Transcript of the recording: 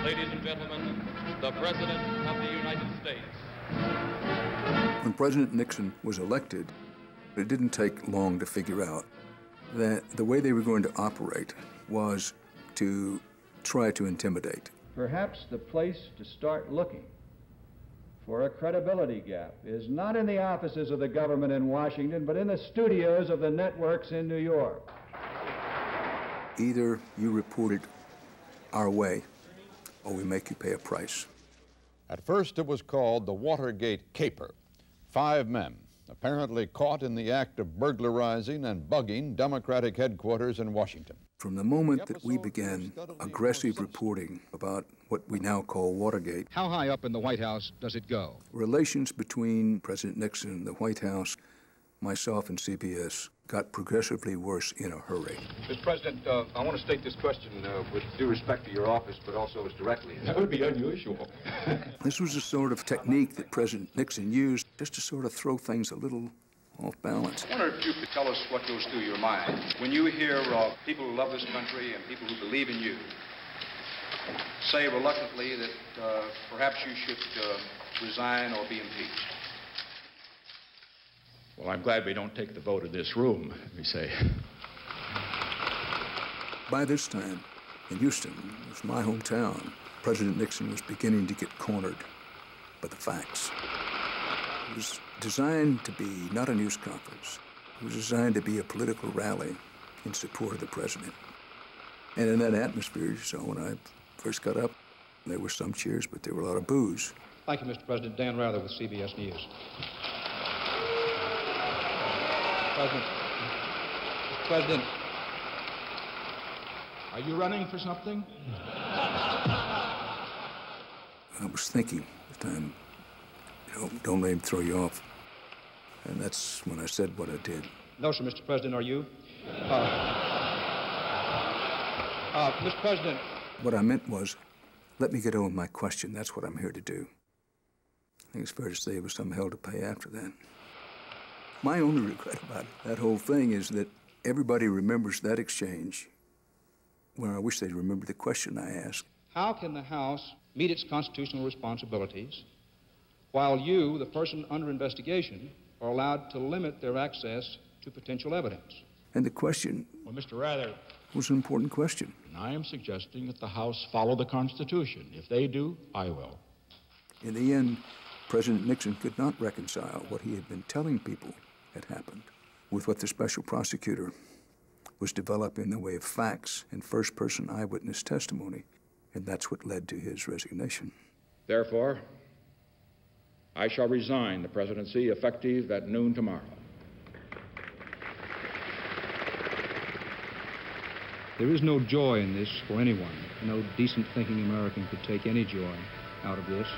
Ladies and gentlemen, the President of the United States. When President Nixon was elected, it didn't take long to figure out that the way they were going to operate was to try to intimidate. Perhaps the place to start looking for a credibility gap is not in the offices of the government in Washington, but in the studios of the networks in New York. Either you report it our way, or we make you pay a price. At first, it was called the Watergate Caper. 5 men, apparently caught in the act of burglarizing and bugging Democratic headquarters in Washington. From the moment that we began aggressive reporting about what we now call Watergate, how high up in the White House does it go? Relations between President Nixon and the White House, myself and CBS, got progressively worse in a hurry. Mr. President, I want to state this question with due respect to your office, but also as directly as... That would be unusual. This was a sort of technique that President Nixon used just to sort of throw things a little off balance. I wonder if you could tell us what goes through your mind when you hear people who love this country and people who believe in you say reluctantly that perhaps you should resign or be impeached. Well, I'm glad we don't take the vote in this room, we say. By this time, in Houston, it was my hometown, President Nixon was beginning to get cornered by the facts. It was designed to be not a news conference. It was designed to be a political rally in support of the president. And in that atmosphere, you saw when I first got up, there were some cheers, but there were a lot of boos. Thank you, Mr. President. Dan Rather with CBS News. President, are you running for something? I was thinking at the time, don't let him throw you off. And that's when I said what I did. No, sir, Mr. President, are you? Mr. President. What I meant was, let me get on with my question. That's what I'm here to do. I think it's fair to say it was some hell to pay after that. My only regret about that whole thing is that everybody remembers that exchange when I wish they'd remember the question I asked. How can the House meet its constitutional responsibilities while you, the person under investigation, are allowed to limit their access to potential evidence? And the question Well, Mr. Rather, was an important question. I am suggesting that the House follow the Constitution. If they do, I will. In the end, President Nixon could not reconcile what he had been telling people had happened with what the special prosecutor was developing in the way of facts and first-person eyewitness testimony, and that's what led to his resignation. Therefore, I shall resign the presidency effective at noon tomorrow. There is no joy in this for anyone. No decent-thinking American could take any joy out of this.